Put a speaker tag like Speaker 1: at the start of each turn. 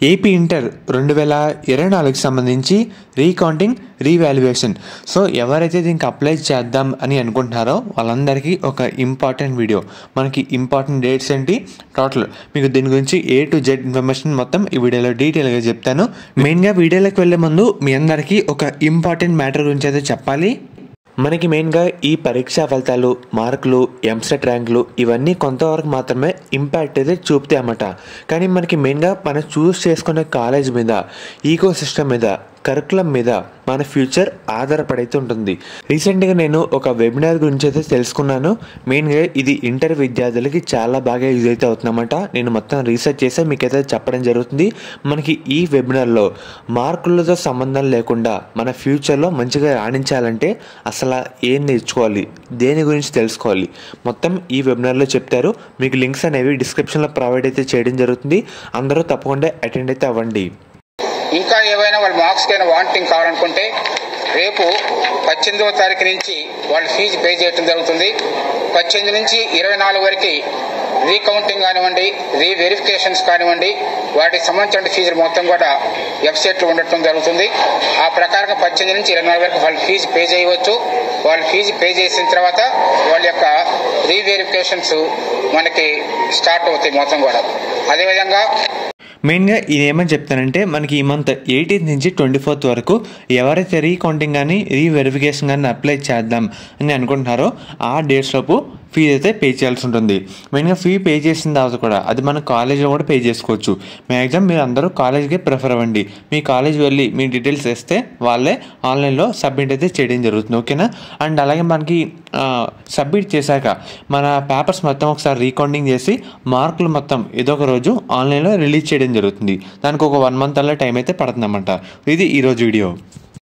Speaker 1: AP inter 2024కి సంబంధించి recounting revaluation. So ఎవరైతే దీనికి అప్లై చేద్దాం అని అనుకుంటున్నారో వాళ్ళందరికీ ఒక ఇంపార్టెంట్ వీడియో. మనకి ఇంపార్టెంట్ డేట్స్ ఏంటి, టోటల్ మీకు దీని గురించి A to Z ఇన్ఫర్మేషన్ మొత్తం ఈ వీడియోలో డీటెయిల్గా చెప్తాను. మెయిన్గా వీడియోలోకి వెళ్ళే ముందు మీ అందరికీ ఒక ఇంపార్టెంట్ మ్యాటర్ గురించి అయితే చెప్పాలి. మనకి మెయిన్గా ఈ పరీక్షా ఫలితాలు, మార్కులు, ఎంసెట్ ర్యాంకులు ఇవన్నీ కొంతవరకు మాత్రమే ఇంపాక్ట్ అయితే చూపుతాయి అన్నమాట. కానీ మనకి మెయిన్గా మనం చూస్ చేసుకునే కాలేజ్ మీద, ఈకో సిస్టమ్ మీద, కరికులం మీద మన ఫ్యూచర్ ఆధారపడైతే ఉంటుంది. రీసెంట్గా నేను ఒక వెబినార్ గురించి అయితే తెలుసుకున్నాను. మెయిన్గా ఇది ఇంటర్ విద్యార్థులకి చాలా బాగా యూజ్ అయితే అవుతుందన్నమాట. నేను మొత్తం రీసెర్చ్ చేసి మీకైతే చెప్పడం జరుగుతుంది. మనకి ఈ వెబినార్లో మార్కులతో సంబంధం లేకుండా మన ఫ్యూచర్లో మంచిగా రాణించాలంటే అసలు ఏం నేర్చుకోవాలి, దేని గురించి తెలుసుకోవాలి మొత్తం ఈ వెబినార్లో చెప్తారు. మీకు లింక్స్ అనేవి డిస్క్రిప్షన్లో ప్రొవైడ్ అయితే చేయడం జరుగుతుంది. అందరూ తప్పకుండా అటెండ్ అయితే అవ్వండి.
Speaker 2: ఇంకా ఏవైనా వాళ్ళ మార్క్స్కి అయినా వాంటింగ్ కావాలనుకుంటే రేపు 18వ తారీఖు నుంచి వాళ్ళు ఫీజు పే చేయడం జరుగుతుంది. 18 నుంచి 24 వరకు రీకౌంటింగ్ కానివ్వండి, రీవెరిఫికేషన్స్ కానివ్వండి, వాటికి సంబంధించిన ఫీజులు మొత్తం కూడా వెబ్సైట్లో ఉండటం జరుగుతుంది. ఆ ప్రకారంగా 18 నుంచి 24 వరకు వాళ్ళు ఫీజు పే చేయవచ్చు. వాళ్ళు ఫీజు పే చేసిన తర్వాత వాళ్ళ యొక్క రీవెరిఫికేషన్స్ మనకి స్టార్ట్ అవుతాయి మొత్తం కూడా. అదేవిధంగా
Speaker 1: మెయిన్గా ఇదేమని చెప్తానంటే మనకి ఈ మంత్ 18th నుంచి 24th వరకు ఎవరైతే రీకౌంటింగ్ కానీ రీవెరిఫికేషన్ కానీ అప్లై చేద్దాం అని అనుకుంటున్నారో ఆ డేట్స్లోపు ఫీజు అయితే పే చేయాల్సి ఉంటుంది. మెయిన్గా ఫీ పే చేసిన తర్వాత కూడా అది మన కాలేజ్లో కూడా పే చేసుకోవచ్చు. మ్యాక్సిమం మీరు అందరూ కాలేజ్కే ప్రిఫర్ అవ్వండి. మీ కాలేజ్ వెళ్ళి మీ డీటెయిల్స్ వేస్తే వాళ్ళే ఆన్లైన్లో సబ్మిట్ అయితే చేయడం జరుగుతుంది. ఓకేనా? అండ్ అలాగే మనకి సబ్మిట్ చేశాక మన పేపర్స్ మొత్తం ఒకసారి రీకౌంటింగ్ చేసి మార్కులు మొత్తం ఏదో ఒక రోజు ఆన్లైన్లో రిలీజ్ చేయడం జరుగుతుంది. దానికి ఒక 1 month అలా టైం అయితే పడుతుందన్నమాట. ఇది ఈరోజు వీడియో.